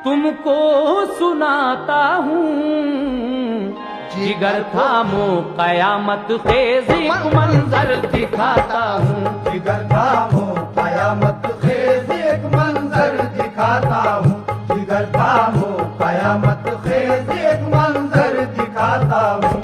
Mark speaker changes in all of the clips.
Speaker 1: तुमको सुनाता हूँ, जिगर थामो कयामत खेज एक मंजर दिखाता हूँ।
Speaker 2: जिगर थामो कयामत खेज एक मंजर दिखाता हूँ। जिगर थामो कयामत खेज एक मंजर दिखाता हूँ।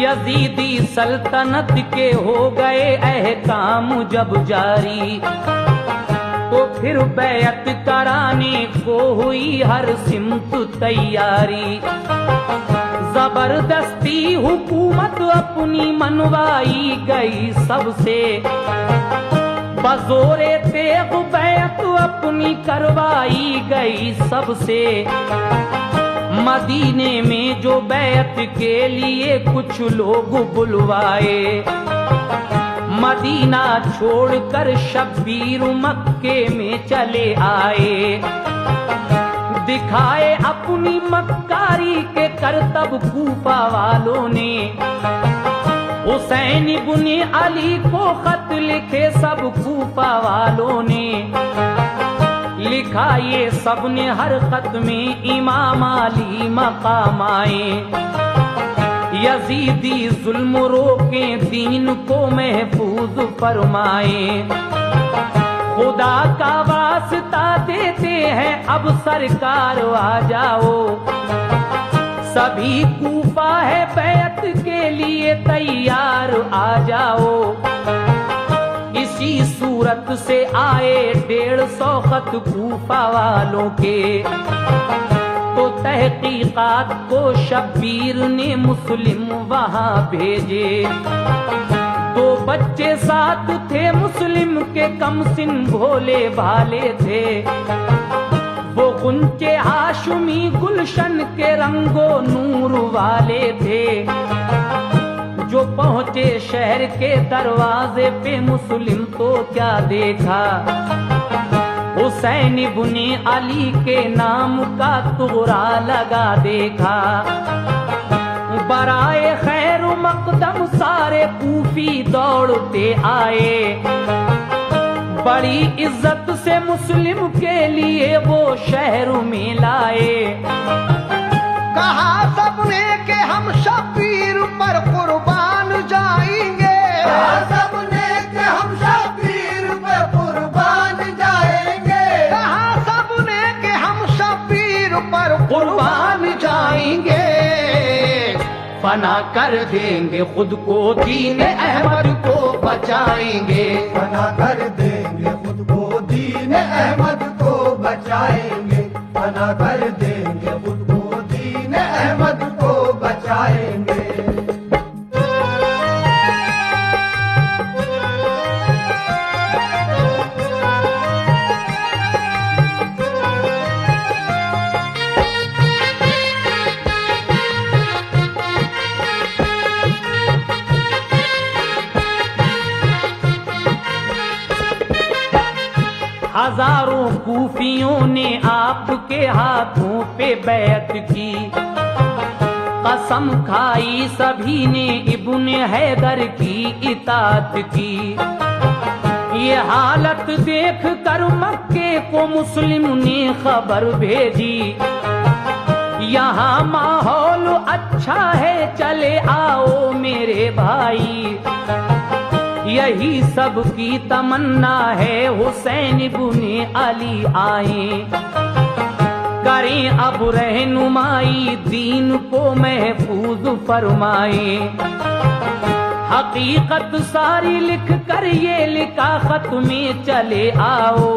Speaker 1: यजीदी सल्तनत के हो गए अहकाम जब जारी, तो फिर बैत कराने को हुई हर सिमत तैयारी। जबरदस्ती हुकूमत अपनी मनवाई गई सबसे, बजोरे तेग बैत अपनी करवाई गई सबसे। मदीने में जो बैत के लिए कुछ लोग बुलवाए, मदीना छोड़कर शब्बीर मक्के में चले आए। दिखाए अपनी मक्कारी के करतब कूफा वालों ने, हुसैन इब्ने अली को खत लिखे सब कूफा वालों ने। लिखा ये सबने हर खत में इमाम अली मकाम आए। यजीदी जुल्म रोके दीन को महफूज फरमाए। खुदा का वास्ता देते हैं अब सरकार आ जाओ, सभी कूफा है बैत के लिए तैयार आ जाओ। इसी सूरत से आए 150 खत कूफा वालों के, तो तहकीकात को शब्बीर ने मुस्लिम वहां भेजे। 2 बच्चे साथ थे मुस्लिम के, कमसिन भोले भाले थे। वो गुंचे हाशमी गुलशन के रंगो नूर वाले थे। जो पहुंचे शहर के दरवाजे पे मुस्लिम तो क्या देखा, हुसैन इब्ने अली के नाम का तोरा लगा देखा। बराए खैर मकदम सारे कूफी दौड़ते आए। बड़ी इज्जत से मुस्लिम के लिए वो शहर में लाए।
Speaker 2: कहा सबने के हम शब्बीर पर कुर्बान जाएंगे। कहा सबने के हम शब्बीर पर कुर्बान जाएंगे। कहा सबने के हम शब्बीर पर
Speaker 1: कुर्बान जाएंगे। फना कर देंगे खुद को, दीन अहमद को बचाएंगे।
Speaker 2: फना कर देंगे खुद को, दीन अहमद को बचाएंगे। फना कर देंगे खुद को, दीन अहमद को बचाएंगे।
Speaker 1: हजारों कूफियों ने आपके हाथों पे बैत की। कसम खाई सभी ने इब्ने हैदर की इताअत की। ये हालत देख कर मक्के को मुस्लिम ने खबर भेजी। यहाँ माहौल अच्छा है, चले आओ मेरे भाई। यही सबकी तमन्ना है, हुसैन इब्ने अली आए। करें अब रहनुमाई, दीन को महफूज फरमाए। हकीकत सारी लिख कर ये लिखा खत में चले आओ।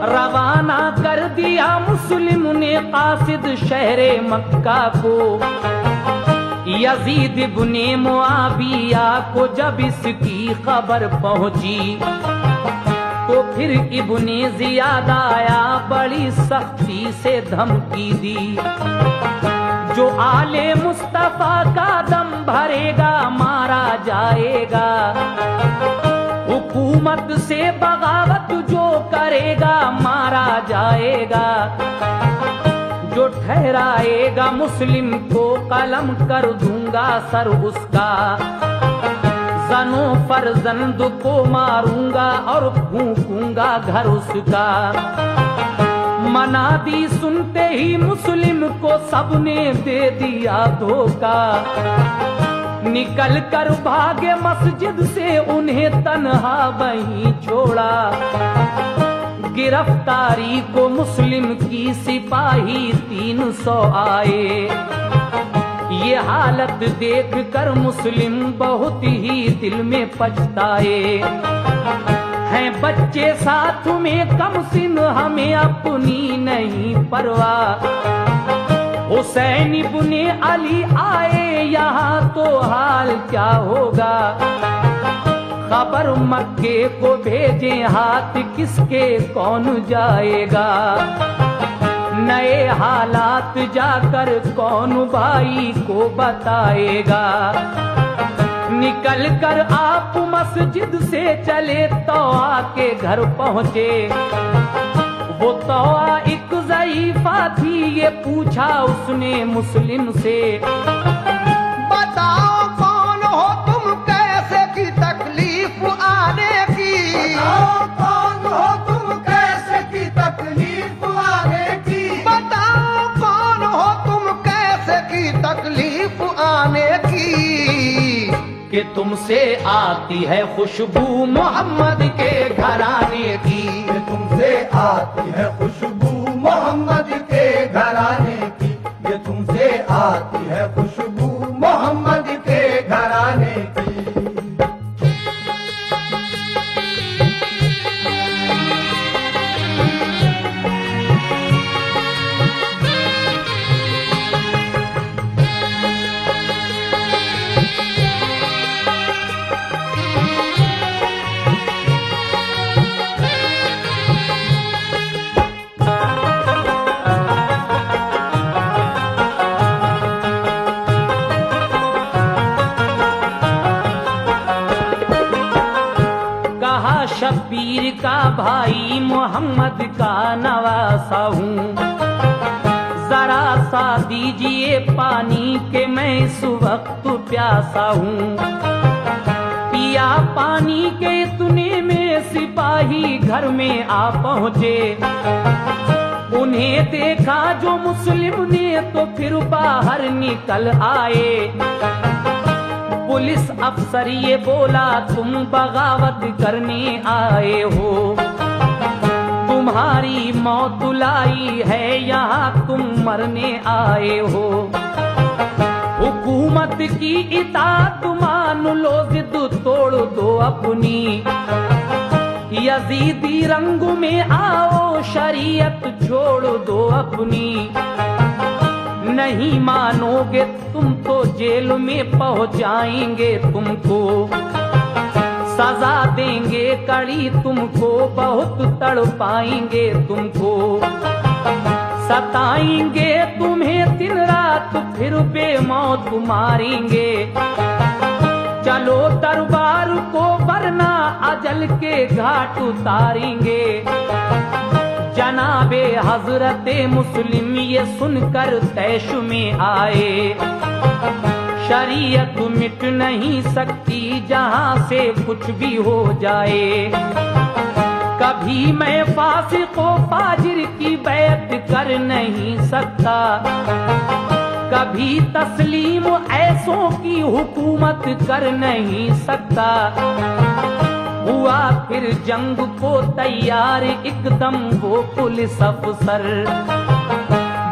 Speaker 1: रवाना कर दिया मुस्लिम ने कासिद शहरे मक्का को। यजीद इब्ने मुआविया को जब इसकी खबर पहुंची, तो फिर इब्ने जियाद आया, बड़ी सख्ती से धमकी दी, जो आले मुस्तफा का दम भरेगा मारा जाएगा, हुकूमत से बगावत जो करेगा मारा जाएगा, जो ठहराएगा मुस्लिम को कलम कर दूंगा सर उसका, जनो फर्जंद को मारूंगा और फूंकूंगा घर उसका। मना दी सुनते ही मुस्लिम को सबने दे दिया धोखा, निकल कर भागे मस्जिद से उन्हें तन्हा वहीं छोड़ा। गिरफ्तारी को मुस्लिम की सिपाही 300 आए, ये हालत देख कर मुस्लिम बहुत ही दिल में पछताए। हैं बच्चे साथ में कम सिन हमें अपनी नहीं परवाह, हुसैन इब्ने अली आए यहाँ तो हाल क्या होगा। खबर मक्के को भेजे हाथ किसके कौन जाएगा, नए हालात जाकर कौन भाई को बताएगा। निकल कर आप मस्जिद से चले तौआ के घर पहुँचे, वो तौआ एक ज़ईफ़ा थी, ये पूछा उसने मुस्लिम से,
Speaker 3: बताओ कौन हो तुम, कैसे की तकलीफ आने की।
Speaker 2: बताओ कौन हो तुम, कैसे की तकलीफ आने की।
Speaker 3: बताओ कौन हो तुम, कैसे की तकलीफ आने की।
Speaker 1: कि तुमसे आती है खुशबू मोहम्मद के घराने की,
Speaker 2: कि तुमसे आती है खुशबू मोहम्मद के घराने की, ये तुमसे आती है खुशबू मोहम्मद के घराने की।
Speaker 1: शब्बीर का भाई मोहम्मद का नवासा हूँ, जरा सा दीजिए पानी के मैं इस वक्त प्यासा हूँ। पिया पानी के इतने में सिपाही घर में आ पहुँचे, उन्हें देखा जो मुस्लिम ने तो फिर बाहर निकल आए। पुलिस अफसर ये बोला तुम बगावत करने आए हो, तुम्हारी मौत लाई है यहाँ तुम मरने आए हो। हुकूमत की इताअत मान लो, जिद तोड़ दो अपनी, यजीदी रंग में आओ शरीयत छोड़ दो अपनी। नहीं मानोगे तुम तो जेल में पहुंचाएंगे तुमको, सजा देंगे कड़ी तुमको, बहुत तड़पाएंगे तुमको, सताएंगे तुम्हें दिन रात फिर बेमौत मारेंगे। चलो दरबार को वरना अजल के घाट उतारेंगे। जनाबे हजरत मुस्लिम ये सुनकर तैश में आए, शरीयत मिट नहीं सकती जहाँ से कुछ भी हो जाए। कभी मैं फासिक व फाजिर की बैत कर नहीं सकता, कभी तस्लीम ऐसों की हुकूमत कर नहीं सकता। हुआ फिर जंग को तैयार एकदम वो पुलिस अफसर,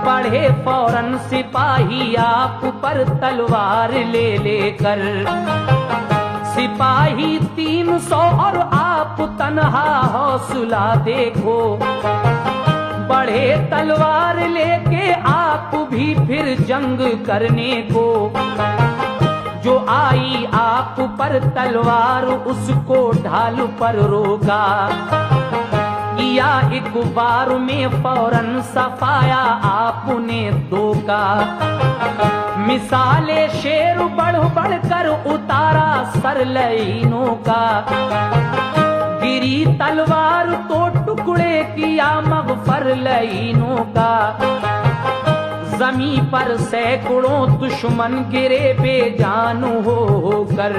Speaker 1: बढ़े फौरन सिपाही आप पर तलवार ले लेकर। सिपाही 300 और आप तन्हा हौसला देखो, बढ़े तलवार लेके आप भी फिर जंग करने को। जो आई आप पर तलवार उसको ढाल पर रोका, एक बार में फौरन सफाया आपने दो का। मिसाले शेर बढ़ बढ़ कर उतारा सर लईनों का। गिरी तलवार तो टुकड़े किया मगफर लईनों का। जमी पर सैकड़ों दुश्मन गिरे बेजान होकर।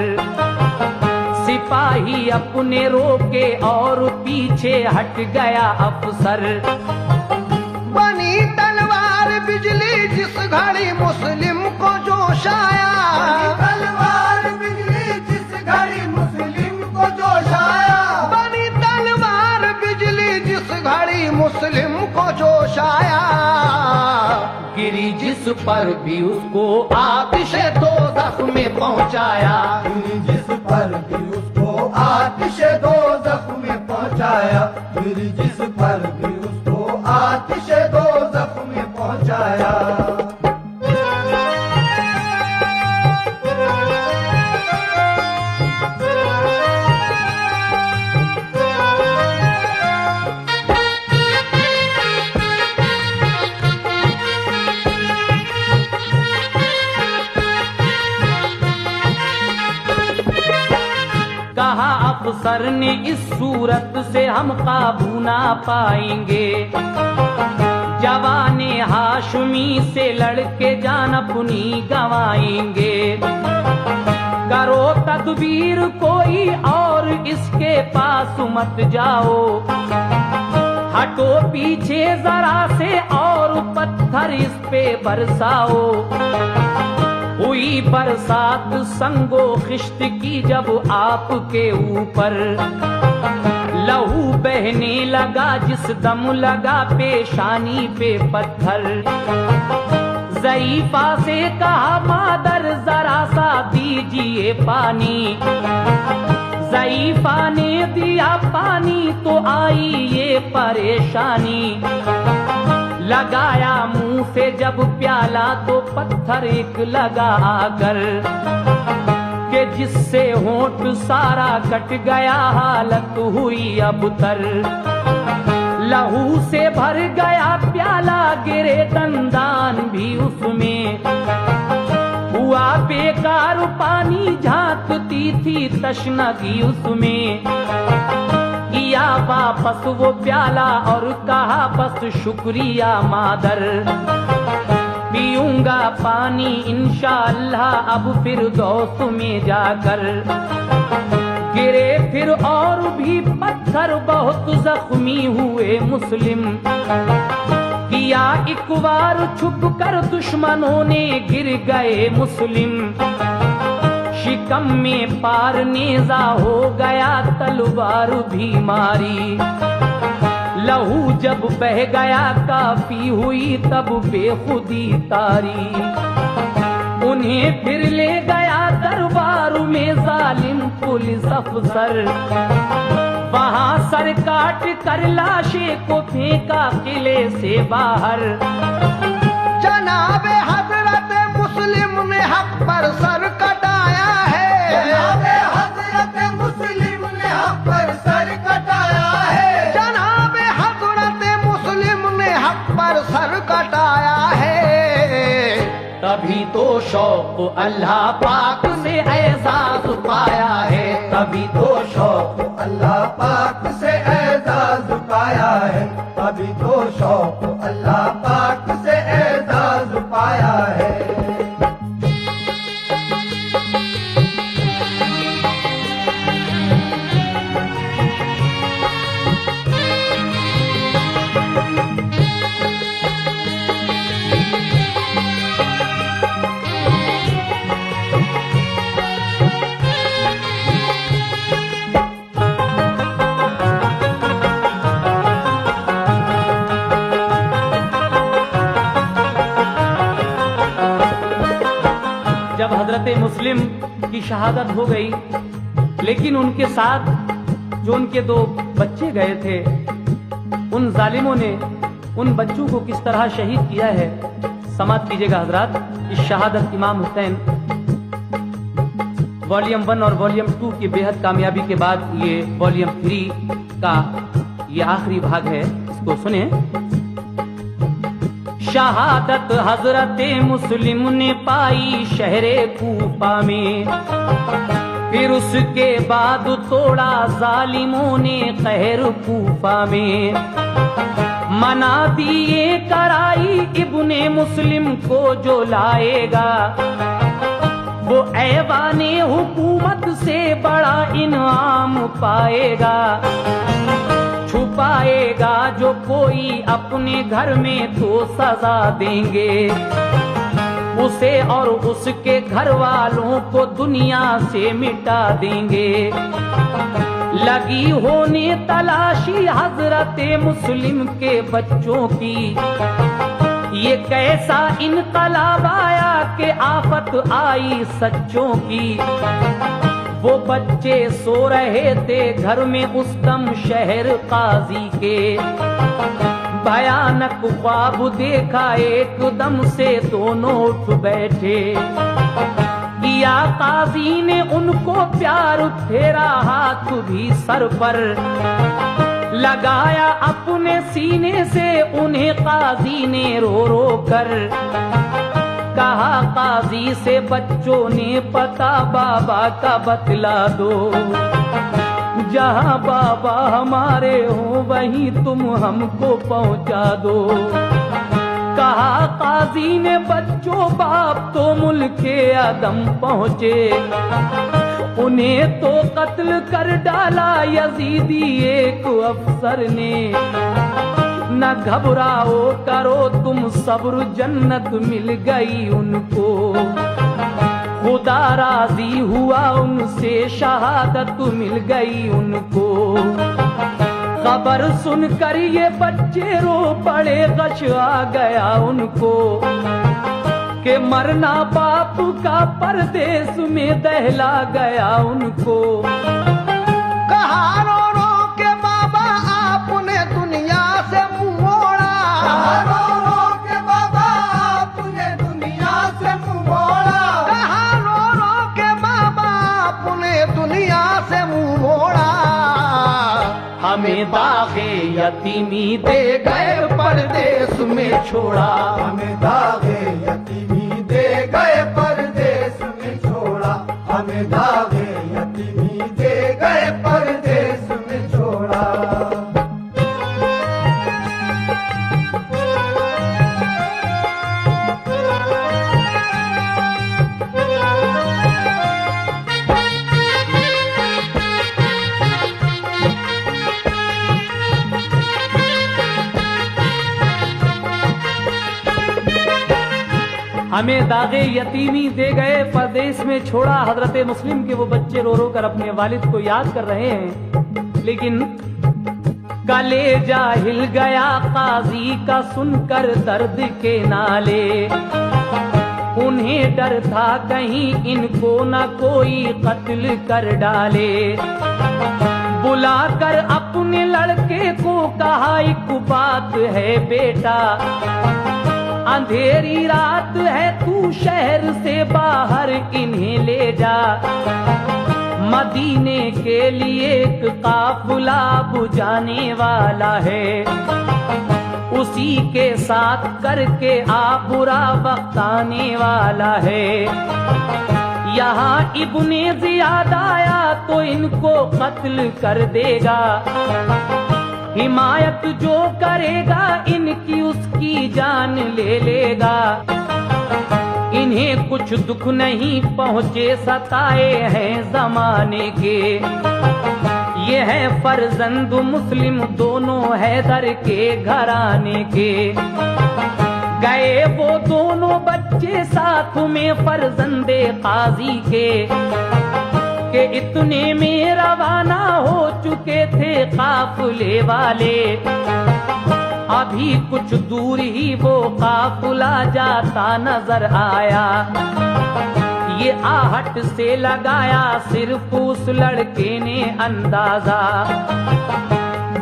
Speaker 1: सिपाही अपने रोके और पीछे हट गया अफसर।
Speaker 3: बनी तलवार बिजली जिस घड़ी मुस्लिम को जोश आया।
Speaker 2: तलवार बिजली जिस घड़ी मुस्लिम को जोश आया।
Speaker 3: बनी तलवार बिजली जिस घड़ी मुस्लिम को जोश आया।
Speaker 1: गिरी जिस पर भी उसको आतिश दोज़ख में पहुंचाया।
Speaker 2: जिस पर भी उसको आतिश दोज़ख में पहुंचाया। जिस पर भी उसको आतिश दोज़ख में पहुंचाया।
Speaker 1: कहा अफसर ने इस सूरत से हम काबू ना पाएंगे। जवाने हाशमी से लड़के जान अपनी गंवाएंगे। करो तदबीर कोई और इसके पास मत जाओ। हटो पीछे जरा से और पत्थर इस पे बरसाओ। हुई बरसात संगो खिश्त की जब आपके ऊपर। लहू बहने लगा जिस दम लगा पेशानी पे पत्थर। ज़ईफा से कहा मादर जरा सा दीजिए पानी। ज़ईफा ने दिया पानी तो आई ये परेशानी। लगाया मुंह से जब प्याला तो पत्थर एक लगा आकर। के जिससे होंठ सारा कट गया हालत हुई अबतर। लहू से भर गया प्याला गिरे दंदान भी उसमें। हुआ बेकार पानी झांकती थी तशनगी उसमें। किया वापस वो प्याला और कहा बस शुक्रिया मादर। पीऊंगा पानी इंशाअल्लाह अब फिर दोस्त में जाकर। गिरे फिर और भी पत्थर बहुत जख्मी हुए मुस्लिम। किया एक बार छुप कर दुश्मनों ने गिर गए मुस्लिम। शिकम में पार नेजा हो गया तलवार भी मारी। लहू जब बह गया काफी हुई तब बेखुदी तारी। उन्हें फिर ले गया दरबार में जालिम पुलिस अफसर। वहां सर काट कर लाशे को फेंका किले से बाहर।
Speaker 3: जनाबे हजरत मुस्लिम ने हक पर सर कटाया है।
Speaker 2: जनाबे हजरत मुस्लिम ने हक पर सर कटाया है।
Speaker 3: जनाबे हजरत मुस्लिम ने हक पर सर कटाया है।
Speaker 1: तभी तो शौक अल्लाह पाक से एजाज पाया है।
Speaker 2: तभी तो शौक अल्लाह पाक से एजाज पाया है। तभी तो शौक अल्लाह पाक से एजाज पाया है।
Speaker 1: जब हजरत मुस्लिम की शहादत हो गई, लेकिन उनके साथ जो उनके दो बच्चे गए थे, उन जालिमों ने उन बच्चों को किस तरह शहीद किया है समाप्त कीजिएगा हजरात। इस शहादत इमाम हुसैन वॉल्यूम 1 और वॉल्यूम 2 की बेहद कामयाबी के बाद ये वॉल्यूम 3 का ये आखिरी भाग है। इसको सुने। शहादत हजरते मुस्लिम ने पाई शहरे कूफा में, फिर उसके बाद तोड़ा जालिमों ने कहर कूफा में। मना दिए कराई इब्ने मुस्लिम को जो लाएगा, वो ऐवाने हुकूमत से बड़ा इनाम पाएगा। छुपाएगा जो कोई अपने घर में तो सजा देंगे उसे, और उसके घर वालों को दुनिया से मिटा देंगे। लगी होने तलाशी हजरते मुस्लिम के बच्चों की, ये कैसा इनकलाब आया कि आफत आई सच्चों की। वो बच्चे सो रहे थे घर में उस दम शहर काजी के, भयानक ख्वाब देखा एकदम से दोनों उठ बैठे। किया काजी ने उनको प्यार, फेरा हाथ भी सर पर, लगाया अपने सीने से उन्हें काजी ने रो रो कर। कहा काजी से बच्चों ने पता बाबा का बतला दो, जहाँ बाबा हमारे हो वहीं तुम हमको पहुँचा दो। कहा काजी ने बच्चों बाप तो मुल्के आदम पहुँचे, उन्हें तो कत्ल कर डाला यजीदी एक अफसर ने। न घबराओ करो तुम सब्र, जन्नत मिल गई उनको। खुदा राजी हुआ उनसे, शहादत मिल गई उनको। खबर सुनकर ये बच्चे रो पड़े, गश आ गया उनको कि मरना बाप का परदेश में दहला गया उनको।
Speaker 3: कहा रो रो के बाबा आपने दुनिया से मुंह मोड़ा,
Speaker 2: कहा रो रो के बाबा आपने दुनिया से मुंह मोड़ा।
Speaker 3: कहा रो रो के बाबा आपने दुनिया से मुंह मोड़ा।
Speaker 1: हमें दागे यतीमी दे गए परदेश में छोड़ा,
Speaker 2: हमें दागे यतीमी दे गए परदेश में छोड़ा। हमें दागे यतीमी दे गए परदेश में छोड़ा।
Speaker 1: हमें दागे यतीमी दे गए परदेश में छोड़ा। हजरत मुस्लिम के वो बच्चे रो रो कर अपने वालिद को याद कर रहे हैं, लेकिन कलेजा हिल गया काजी का सुनकर दर्द के नाले। उन्हें डर था कहीं इनको न कोई कत्ल कर डाले। बुलाकर अपने लड़के को कहा एक बात है बेटा, अंधेरी रात है तू शहर से बाहर इन्हें ले जा। मदीने के लिए एक काफिला बुझाने वाला है, उसी के साथ करके आ बुरा वक्त आने वाला है। यहाँ इब्ने जियाद आया तो इनको कत्ल कर देगा। हिमायत जो करेगा इनकी उसकी जान ले लेगा। इन्हें कुछ दुख नहीं पहुँचे, सताए हैं जमाने के। ये है फर्जंद मुस्लिम दोनों हैदर के घराने के। गए वो दोनों बच्चे साथ में फर्जंदे काजी के इतने में रवाना हो चुके थे काफिले वाले। अभी कुछ दूर ही वो काफिला जाता नजर आया। ये आहट से लगाया सिर्फ उस लड़के ने अंदाजा,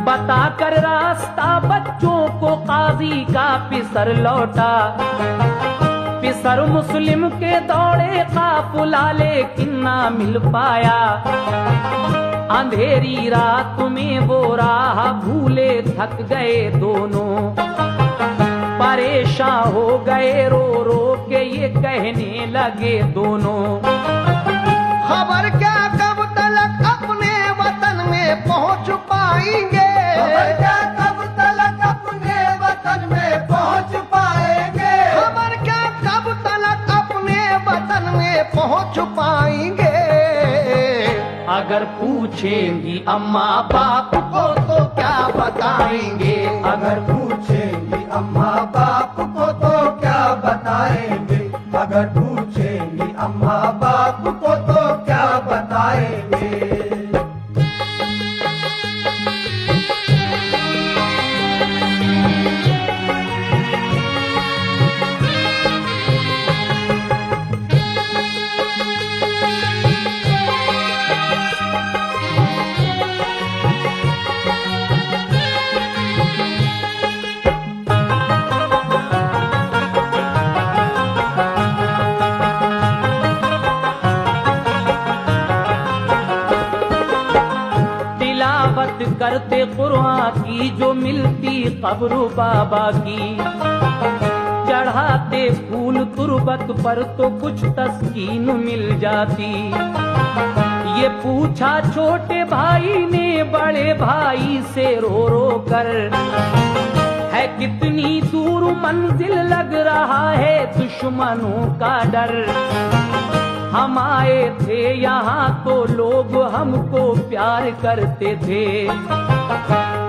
Speaker 1: बताकर रास्ता बच्चों को काजी का पिसर लौटा। पिसर मुस्लिम के दौड़े काफिला लेकिन ना मिल पाया। अंधेरी रात में वो राह भूले थक गए दोनों, परेशान हो गए रो रो के ये कहने लगे दोनों।
Speaker 3: खबर क्या कब तलक अपने वतन में पहुंच पाएंगे,
Speaker 2: खबर क्या कब तलक अपने वतन में पहुंच पाएंगे,
Speaker 3: खबर क्या कब तलक अपने वतन में पहुंच पाएंगे।
Speaker 1: अगर पूछेंगी अम्मा बाप को तो क्या बताएंगे,
Speaker 2: अगर पूछेंगी अम्मा बाप को तो क्या बताएंगे, अगर पूछेंगी अम्मा बाप को तो क्या बताएंगे।
Speaker 1: करते कुरान की जो मिलती कब्र बाबा की, चढ़ाते फूल तुरबत पर तो कुछ तस्कीन मिल जाती। ये पूछा छोटे भाई ने बड़े भाई से रो रो कर, है कितनी दूर मंजिल लग रहा है दुश्मनों का डर। हम आए थे यहाँ तो लोग हमको प्यार करते थे,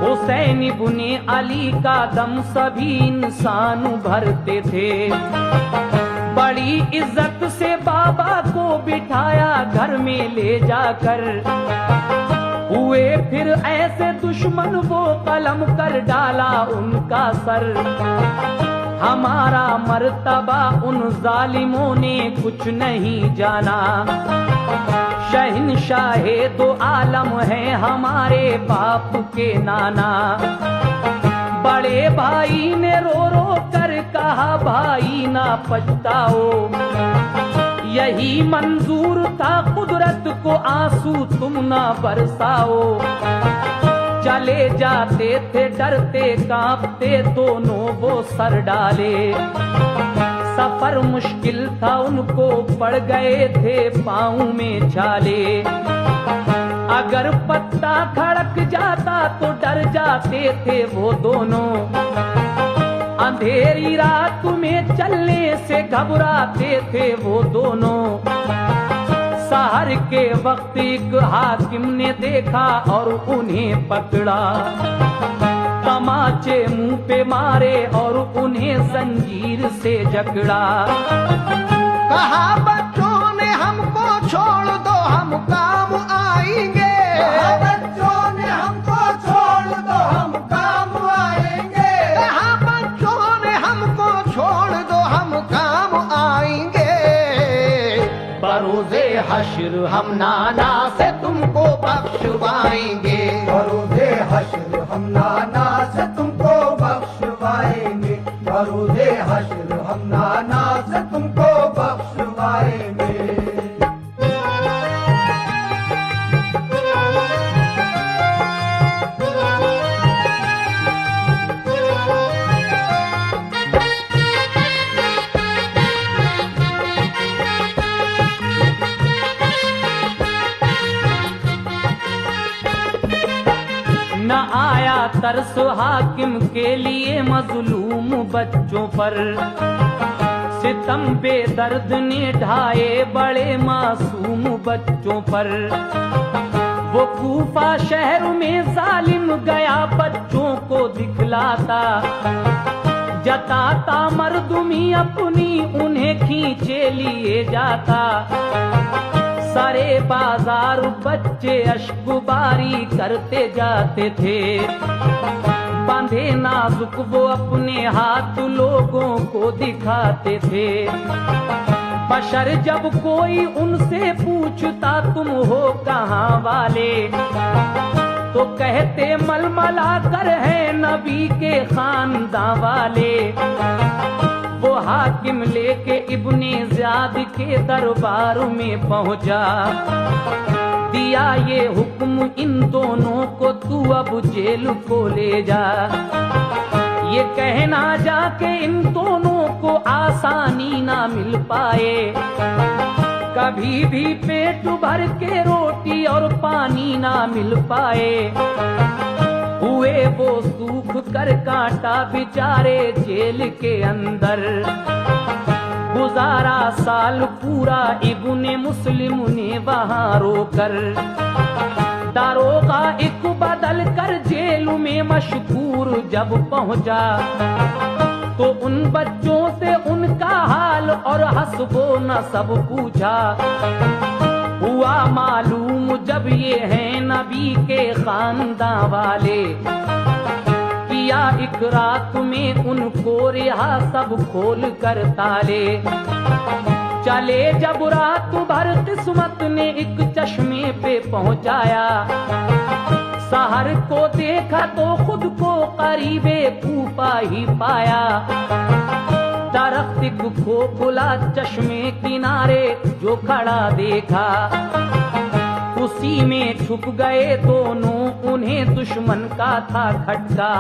Speaker 1: हुसैन इब्ने अली का दम सभी इंसान भरते थे। बड़ी इज्जत से बाबा को बिठाया घर में ले जाकर, हुए फिर ऐसे दुश्मन वो कलम कर डाला उनका सर। हमारा मर्तबा उन जालिमों ने कुछ नहीं जाना, शहंशाहे दो आलम है हमारे बाप के नाना। बड़े भाई ने रो रो कर कहा भाई ना पछताओ, यही मंजूर था कुदरत को आंसू तुम ना बरसाओ। चले जाते थे डरते कांपते दोनों वो सर डाले, सफर मुश्किल था उनको पड़ गए थे पाँव में छाले। अगर पत्ता खड़क जाता तो डर जाते थे वो दोनों, अंधेरी रात में चलने से घबराते थे वो दोनों। सहर के वक्त एक हाकिम ने देखा और उन्हें पकड़ा, तमाचे मुंह पे मारे और उन्हें जंजीर से जकड़ा।
Speaker 3: कहा बच्चों ने हमको छोड़ दो हम काम आएंगे,
Speaker 2: कहा बच्चों ने हमको छोड़ दो हम काम आएंगे,
Speaker 3: कहा बच्चों ने हमको छोड़ दो हम काम आएंगे। बरोज़े हश्र हम नाना से तुमको बख्शवाएंगे,
Speaker 2: बरोज़े हश्र हम नाना से तुमको बख्शवाएंगे, बरोज़े हश्र हम नाना से तुमको बख्शवाएंगे।
Speaker 1: न आया तरस हाकिम के लिए मजलूम बच्चों पर, सितम बेदर्द ने ढाए बड़े मासूम बच्चों पर। वो कूफा शहर में जालिम गया बच्चों को दिखलाता, जताता मर्दुमी अपनी उन्हें खींचे लिए जाता। सारे बाजार बच्चे अश्कबारी करते जाते थे, बांधे नाजुक वो अपने हाथ लोगों को दिखाते थे। बशर जब कोई उनसे पूछता तुम हो कहाँ वाले, तो कहते मलमला कर है नबी के खानदान वाले। वो हाकिम लेके इब्ने ज़ियाद के दरबार में पहुंचा, दिया ये हुक्म इन दोनों को, तू अब जेल को ले जा। ये कहना जाके इन दोनों को आसानी ना मिल पाए, कभी भी पेट भर के रोटी और पानी ना मिल पाए। हुए वो सूख कर कांटा बेचारे जेल के अंदर, गुजारा साल पूरा इब्ने मुस्लिम ने वहां रोकर। दारोगा एक बदल कर जेल में मशहूर जब पहुंचा, तो उन बच्चों से उनका हाल और हस्बो नसब पूछा। हुआ मालूम जब ये हैं नबी के खानदान वाले, किया एक रात में उनको रिहा सब खोल कर ताले। चले जब रात भर किस्मत ने एक चश्मे पे पहुंचाया, सहर को देखा तो खुद को करीबे कूपा ही पाया। दरख्त खोखला चश्मे किनारे जो खड़ा देखा, उसी में छुप गए दोनों, उन्हें दुश्मन का था खटका।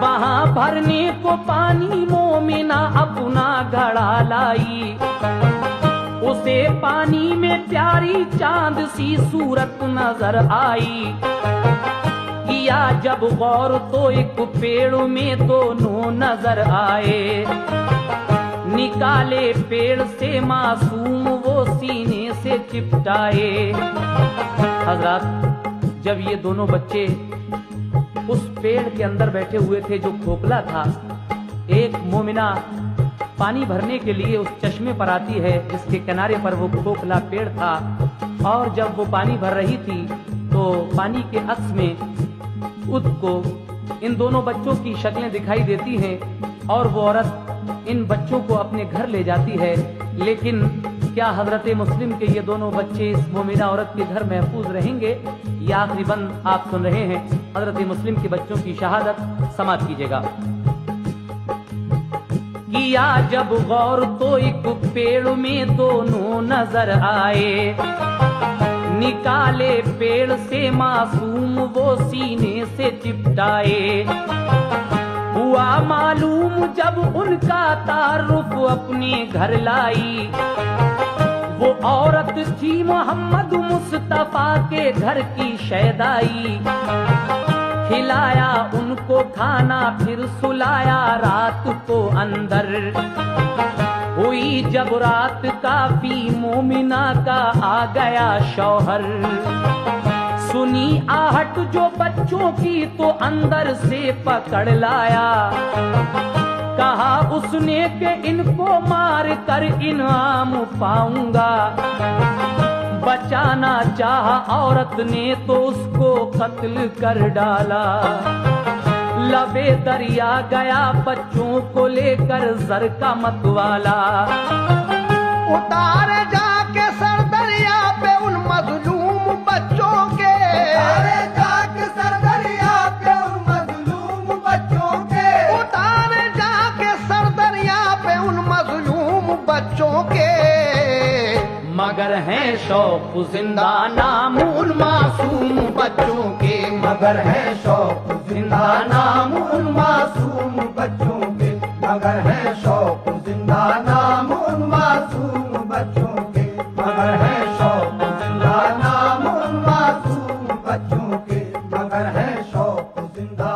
Speaker 1: वहां भरने को पानी मोमिना अपना घड़ा लाई, उसे पानी में प्यारी चांद सी सूरत नजर आई। किया जब गौर तो एक पेड़ में दोनों नजर आए, निकाले पेड़ से मासूम वो सीने से चिपटाए। हजरत, जब ये दोनों बच्चे उस पेड़ के अंदर बैठे हुए थे जो खोखला था, एक मोमिना पानी भरने के लिए उस चश्मे पर आती है जिसके किनारे पर वो खोखला पेड़ था, और जब वो पानी भर रही थी तो पानी के अक्स में उसको इन दोनों बच्चों की शक्लें दिखाई देती हैं, और वो औरत इन बच्चों को अपने घर ले जाती है। लेकिन क्या हजरत मुस्लिम के ये दोनों बच्चे इस मोमिना औरत के घर महफूज रहेंगे? ये आखिरी बंद आप सुन रहे हैं, हजरत मुस्लिम के बच्चों की शहादत समाप्त कीजिएगा। किया जब गौर तो एक पेड़ में दोनों नजर आए, निकाले पेड़ से मासूम वो सीने से चिपटाए। हुआ मालूम जब उनका तारुफ अपने घर लाई, वो औरत थी मोहम्मद मुस्तफा के घर की शहदाई। खिलाया उनको खाना फिर सुलाया रात को अंदर। हुई जब रात काफी मोमिना का आ गया शौहर, सुनी आहट जो बच्चों की तो अंदर से पकड़ लाया। कहा उसने कि इनको मार कर इनाम पाऊंगा। बचाना चाहा औरत ने तो उसको कत्ल कर डाला। लबे दरिया गया बच्चों को लेकर जर का मतवाला।
Speaker 3: उतारे जाके सर दरिया पे उन मजलूम बच्चों के,
Speaker 2: उतारे जाके सर दरिया पे उन मजलूम बच्चों के,
Speaker 3: उतारे जाके सर दरिया पे उन मजलूम बच्चों के।
Speaker 1: मगर है शौक जिंदा नाम उन मासूम बच्चों के,
Speaker 2: मगर है शौक जिंदा नाम उन मासूम बच्चों के, मगर है शौक जिंदा नाम उन मासूम बच्चों के, मगर है शौक जिंदा नाम उन मासूम बच्चों के, मगर है शौक जिंदा